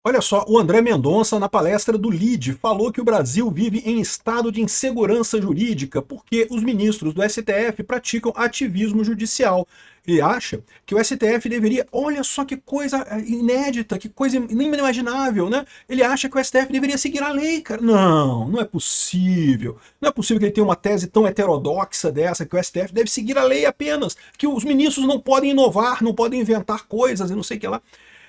Olha só, o André Mendonça, na palestra do LIDE, falou que o Brasil vive em estado de insegurança jurídica porque os ministros do STF praticam ativismo judicial. Ele acha que o STF deveria, olha só que coisa inédita, que coisa inimaginável, né? Ele acha que o STF deveria seguir a lei, cara. Não, não é possível. Não é possível que ele tenha uma tese tão heterodoxa dessa, que o STF deve seguir a lei apenas, que os ministros não podem inovar, não podem inventar coisas e não sei o que lá.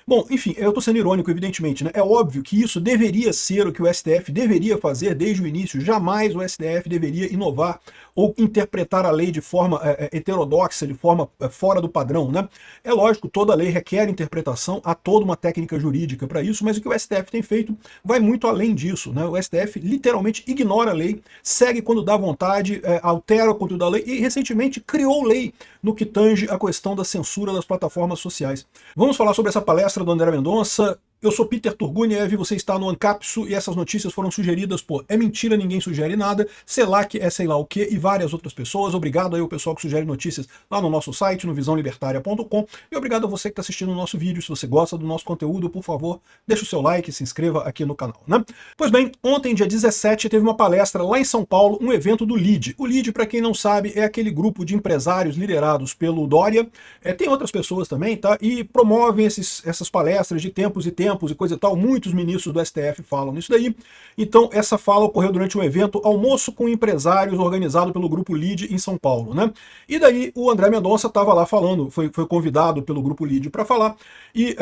Bom, enfim, eu estou sendo irônico, evidentemente, né? É óbvio que isso deveria ser o que o STF deveria fazer desde o início. Jamais o STF deveria inovar ou interpretar a lei de forma heterodoxa, de forma fora do padrão, né? É lógico, toda lei requer interpretação, há toda uma técnica jurídica para isso, mas o que o STF tem feito vai muito além disso, né? O STF literalmente ignora a lei, segue quando dá vontade, altera o conteúdo da lei e recentemente criou lei no que tange a questão da censura das plataformas sociais. Vamos falar sobre essa palestra do André Mendonça. Eu sou Peter Turguniev, você está no Ancapsu e essas notícias foram sugeridas por É Mentira, Ninguém Sugere Nada, Selac é sei lá o que e várias outras pessoas. Obrigado aí ao pessoal que sugere notícias lá no nosso site, no visãolibertaria.com, e obrigado a você que está assistindo o nosso vídeo. Se você gosta do nosso conteúdo, por favor, deixa o seu like, se inscreva aqui no canal, né? Pois bem, ontem, dia 17, teve uma palestra lá em São Paulo, um evento do LIDE. O LIDE, para quem não sabe, é aquele grupo de empresários liderados pelo Dória, tem outras pessoas também, tá? E promovem essas palestras de tempos e tempos e coisa e tal. Muitos ministros do STF falam nisso daí. Então, essa fala ocorreu durante um evento Almoço com Empresários, organizado pelo Grupo LIDE em São Paulo, né? E daí o André Mendonça estava lá falando, foi convidado pelo Grupo LIDE para falar, e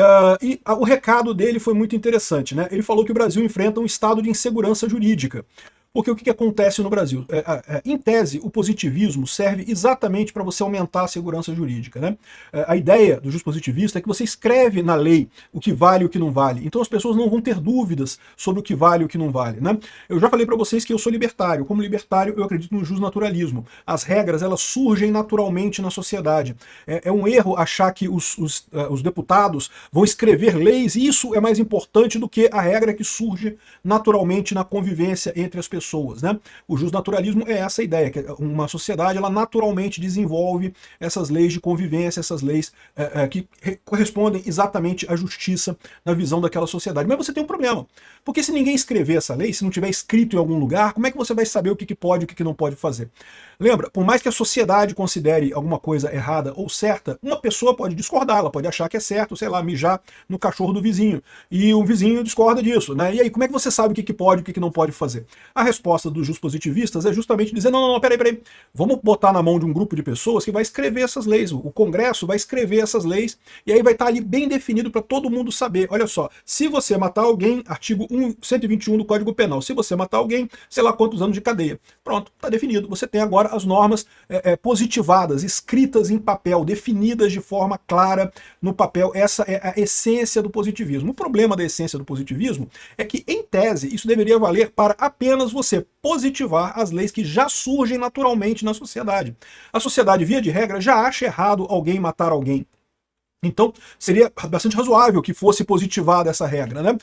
o recado dele foi muito interessante, né? Ele falou que o Brasil enfrenta um estado de insegurança jurídica. Porque o que acontece no Brasil? Em tese, o positivismo serve exatamente para você aumentar a segurança jurídica, né? A ideia do positivismo é que você escreve na lei o que vale e o que não vale. Então as pessoas não vão ter dúvidas sobre o que vale e o que não vale, né? Eu já falei para vocês que eu sou libertário. Como libertário, eu acredito no justnaturalismo. As regras, elas surgem naturalmente na sociedade. É um erro achar que os deputados vão escrever leis e isso é mais importante do que a regra que surge naturalmente na convivência entre as pessoas, né? O justnaturalismo é essa ideia, que uma sociedade ela naturalmente desenvolve essas leis de convivência, essas leis que correspondem exatamente à justiça na visão daquela sociedade. Mas você tem um problema, porque se ninguém escrever essa lei, se não tiver escrito em algum lugar, como é que você vai saber o que pode e o que não pode fazer? Lembra, por mais que a sociedade considere alguma coisa errada ou certa, uma pessoa pode discordar, ela pode achar que é certo, sei lá, mijar no cachorro do vizinho, e o vizinho discorda disso, né? E aí, como é que você sabe o que pode e o que não pode fazer? A resposta dos positivistas é justamente dizer, não, peraí, vamos botar na mão de um grupo de pessoas que vai escrever essas leis, o Congresso vai escrever essas leis, e aí vai estar ali bem definido para todo mundo saber, olha só, se você matar alguém, artigo 121 do Código Penal, se você matar alguém, sei lá quantos anos de cadeia. Pronto, está definido, você tem agora as normas positivadas, escritas em papel, definidas de forma clara no papel. Essa é a essência do positivismo. O problema da essência do positivismo é que, em tese, isso deveria valer para apenas você positivar as leis que já surgem naturalmente na sociedade. A sociedade, via de regra, já acha errado alguém matar alguém. Então, seria bastante razoável que fosse positivada essa regra, né?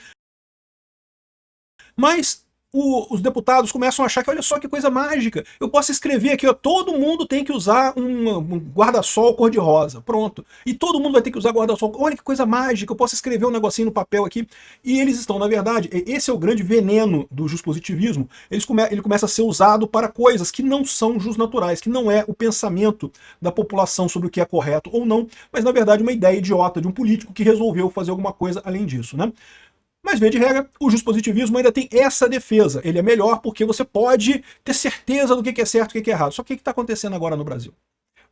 Mas os deputados começam a achar que, olha só que coisa mágica, eu posso escrever aqui, ó, todo mundo tem que usar um guarda-sol cor-de-rosa, pronto. E todo mundo vai ter que usar guarda-sol, olha que coisa mágica, eu posso escrever um negocinho no papel aqui. E eles estão, na verdade, esse é o grande veneno do positivismo, ele começa a ser usado para coisas que não são justnaturais, que não é o pensamento da população sobre o que é correto ou não, mas na verdade uma ideia idiota de um político que resolveu fazer alguma coisa além disso, né? Mas, via de regra, o positivismo ainda tem essa defesa. Ele é melhor porque você pode ter certeza do que é certo e o que é errado. Só que o que está acontecendo agora no Brasil?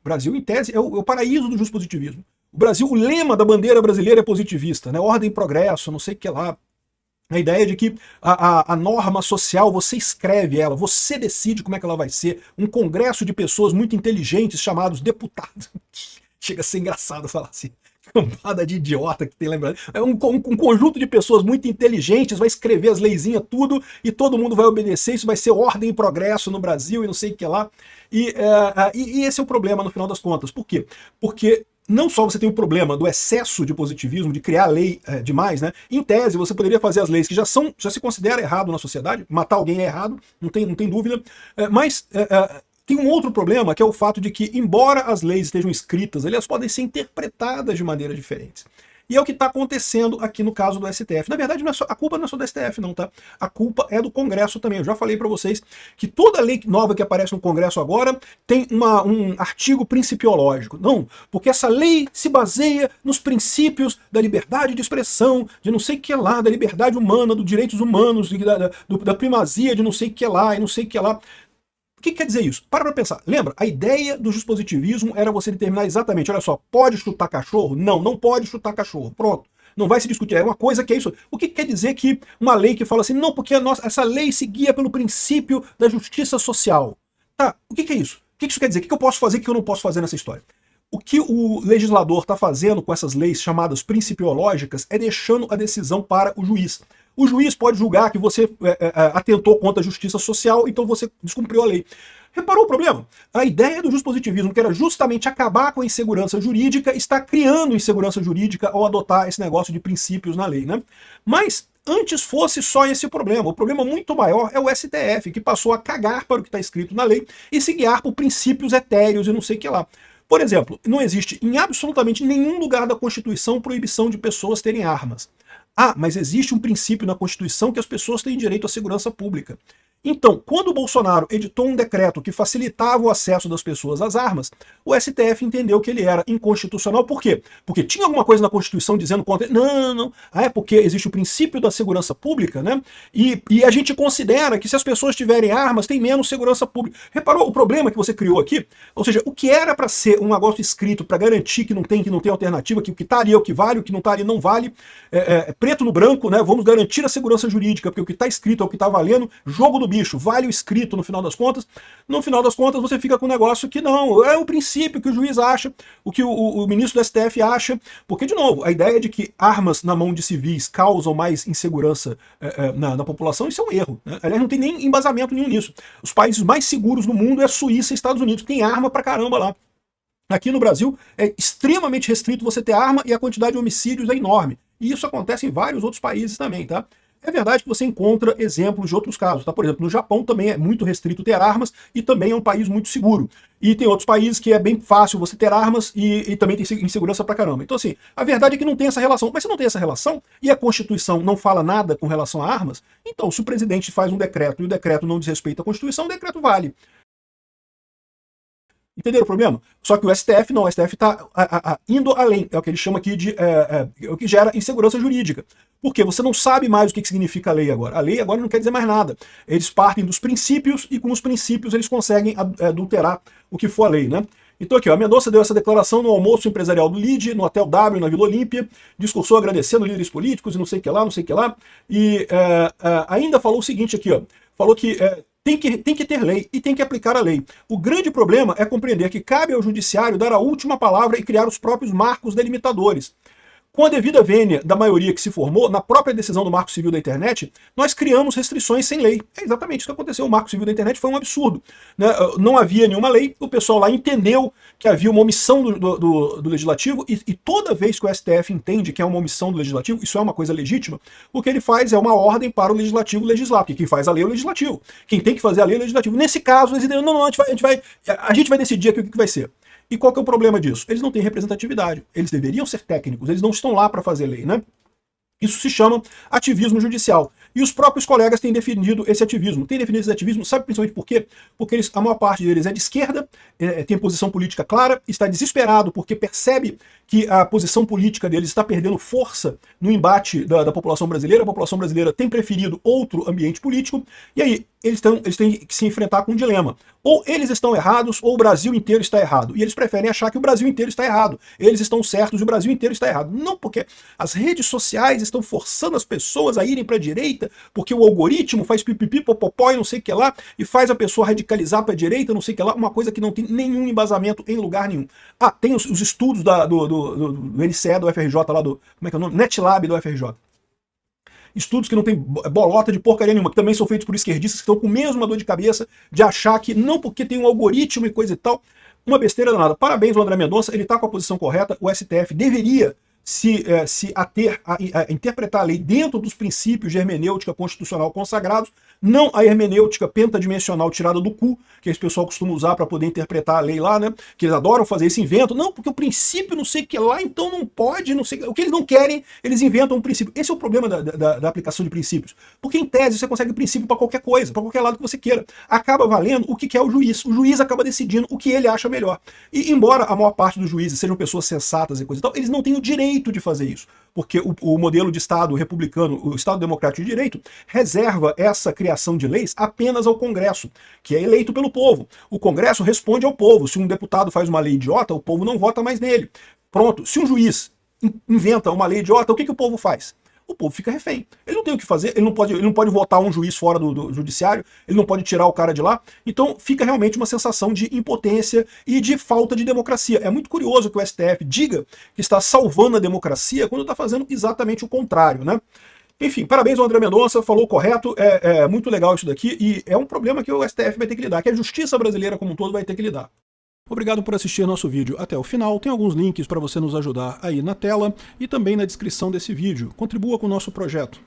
O Brasil, em tese, é o paraíso do positivismo. O Brasil, o lema da bandeira brasileira é positivista, né? Ordem e progresso, não sei o que lá. A ideia de que a norma social, você escreve ela, você decide como é que ela vai ser. Um congresso de pessoas muito inteligentes chamados deputados. Chega a ser engraçado falar assim. Campada de idiota que tem lembrado. É um conjunto de pessoas muito inteligentes, vai escrever as leizinhas, tudo, e todo mundo vai obedecer, isso vai ser ordem e progresso no Brasil e não sei o que lá. E esse é o problema no final das contas. Por quê? Porque não só você tem o problema do excesso de positivismo, de criar lei demais, né? Em tese, você poderia fazer as leis que já se considera errado na sociedade, matar alguém é errado, não tem dúvida, mas tem um outro problema, que é o fato de que, embora as leis estejam escritas, elas podem ser interpretadas de maneiras diferentes. E é o que está acontecendo aqui no caso do STF. Na verdade, a culpa não é só do STF, não, tá? A culpa é do Congresso também. Eu já falei para vocês que toda lei nova que aparece no Congresso agora tem um artigo principiológico. Não, porque essa lei se baseia nos princípios da liberdade de expressão, de não sei o que lá, da liberdade humana, dos direitos humanos, da primazia de não sei o que lá e não sei o que lá. O que quer dizer isso? Para pensar. Lembra? A ideia do dispositivismo era você determinar exatamente, olha só, pode chutar cachorro? Não, não pode chutar cachorro. Pronto. Não vai se discutir. É uma coisa que é isso. O que quer dizer que uma lei que fala assim, não, porque essa lei se guia pelo princípio da justiça social. Tá, o que é isso? O que isso quer dizer? O que eu posso fazer e o que eu não posso fazer nessa história? O que o legislador está fazendo com essas leis chamadas principiológicas é deixando a decisão para o juiz. O juiz pode julgar que você atentou contra a justiça social, então você descumpriu a lei. Reparou o problema? A ideia do positivismo, que era justamente acabar com a insegurança jurídica, está criando insegurança jurídica ao adotar esse negócio de princípios na lei, né? Mas antes fosse só esse problema. O problema muito maior é o STF, que passou a cagar para o que está escrito na lei e se guiar por princípios etéreos e não sei o que lá. Por exemplo, não existe em absolutamente nenhum lugar da Constituição proibição de pessoas terem armas. Ah, mas existe um princípio na Constituição que as pessoas têm direito à segurança pública. Então, quando o Bolsonaro editou um decreto que facilitava o acesso das pessoas às armas, o STF entendeu que ele era inconstitucional. Por quê? Porque tinha alguma coisa na Constituição dizendo contra... Não. Ah, é porque existe o princípio da segurança pública, né? E a gente considera que se as pessoas tiverem armas, tem menos segurança pública. Reparou o problema que você criou aqui? Ou seja, o que era para ser um negócio escrito para garantir que não tem alternativa, que o que está ali é o que vale, o que não está ali não vale, preto no branco, né? Vamos garantir a segurança jurídica, porque o que está escrito é o que está valendo, jogo do bicho, vale o escrito no final das contas. No final das contas você fica com um negócio que não, é o princípio que o juiz acha, o que o ministro do STF acha, porque de novo, a ideia de que armas na mão de civis causam mais insegurança na população, isso é um erro, né? Aliás, não tem nem embasamento nenhum nisso. Os países mais seguros do mundo é a Suíça e Estados Unidos, tem arma pra caramba lá. Aqui no Brasil é extremamente restrito você ter arma e a quantidade de homicídios é enorme. E isso acontece em vários outros países também, tá? É verdade que você encontra exemplos de outros casos, tá? Por exemplo, no Japão também é muito restrito ter armas e também é um país muito seguro. E tem outros países que é bem fácil você ter armas e também tem insegurança pra caramba. Então assim, a verdade é que não tem essa relação. Mas se não tem essa relação e a Constituição não fala nada com relação a armas, então se o presidente faz um decreto e o decreto não desrespeita a Constituição, o decreto vale. Entenderam o problema? Só que o STF não, o STF está indo além, é o que ele chama aqui de o que gera insegurança jurídica. Porque você não sabe mais o que significa a lei agora. A lei agora não quer dizer mais nada. Eles partem dos princípios e com os princípios eles conseguem adulterar o que for a lei, né? Então aqui, ó, a Mendonça deu essa declaração no almoço empresarial do LIDE, no Hotel W, na Vila Olímpia, discursou agradecendo líderes políticos e não sei o que lá, não sei o que lá, e ainda falou o seguinte aqui, ó, falou que tem que ter lei e tem que aplicar a lei. O grande problema é compreender que cabe ao judiciário dar a última palavra e criar os próprios marcos delimitadores. Com a devida vênia da maioria que se formou, na própria decisão do Marco Civil da Internet, nós criamos restrições sem lei. É exatamente isso que aconteceu. O Marco Civil da Internet foi um absurdo, né? Não havia nenhuma lei, o pessoal lá entendeu que havia uma omissão do Legislativo, e toda vez que o STF entende que é uma omissão do Legislativo, isso é uma coisa legítima, o que ele faz é uma ordem para o Legislativo legislar, porque quem faz a lei é o Legislativo. Quem tem que fazer a lei é o Legislativo. Nesse caso, eles dizem, não, a gente vai decidir aqui o que vai ser. E qual que é o problema disso? Eles não têm representatividade. Eles deveriam ser técnicos, eles não estão lá para fazer lei, né? Isso se chama ativismo judicial. E os próprios colegas têm definido esse ativismo. Têm definido esse ativismo, sabe principalmente por quê? Porque a maior parte deles é de esquerda, tem posição política clara, está desesperado porque percebe que a posição política deles está perdendo força no embate da população brasileira. A população brasileira tem preferido outro ambiente político, e aí eles têm que se enfrentar com um dilema. Ou eles estão errados, ou o Brasil inteiro está errado. E eles preferem achar que o Brasil inteiro está errado. Eles estão certos e o Brasil inteiro está errado. Não, porque as redes sociais estão forçando as pessoas a irem para a direita, porque o algoritmo faz pipipi, popopó e não sei o que lá, e faz a pessoa radicalizar para a direita, não sei o que lá, uma coisa que não tem nenhum embasamento em lugar nenhum. Ah, tem os estudos do NCE, do FRJ, lá do, como é que é o nome? NetLab do FRJ. Estudos que não tem bolota de porcaria nenhuma, que também são feitos por esquerdistas que estão com a mesma dor de cabeça de achar que não porque tem um algoritmo e coisa e tal, uma besteira danada. Parabéns ao André Mendonça, ele está com a posição correta, o STF deveria se ater a interpretar a lei dentro dos princípios de hermenêutica constitucional consagrados, não a hermenêutica pentadimensional tirada do cu, que esse pessoal costuma usar para poder interpretar a lei lá, né? Que eles adoram fazer esse invento. Não, porque o princípio não sei o que lá, então não pode, não sei o que eles não querem, eles inventam um princípio. Esse é o problema da aplicação de princípios. Porque em tese você consegue princípio para qualquer coisa, para qualquer lado que você queira. Acaba valendo o que quer o juiz. O juiz acaba decidindo o que ele acha melhor. E embora a maior parte dos juízes sejam pessoas sensatas e coisa e tal, eles não têm o direito de fazer isso. Porque o modelo de Estado republicano, o Estado democrático de direito, reserva essa criação de leis apenas ao Congresso, que é eleito pelo povo. O Congresso responde ao povo. Se um deputado faz uma lei idiota, o povo não vota mais nele. Pronto. Se um juiz inventa uma lei idiota, o que o povo faz? O povo fica refém. Ele não tem o que fazer, ele não pode votar um juiz fora do judiciário, ele não pode tirar o cara de lá. Então fica realmente uma sensação de impotência e de falta de democracia. É muito curioso que o STF diga que está salvando a democracia quando está fazendo exatamente o contrário, né? Enfim, parabéns ao André Mendonça, falou correto, é muito legal isso daqui, e é um problema que o STF vai ter que lidar, que a justiça brasileira como um todo vai ter que lidar. Obrigado por assistir nosso vídeo até o final. Tem alguns links para você nos ajudar aí na tela e também na descrição desse vídeo. Contribua com o nosso projeto.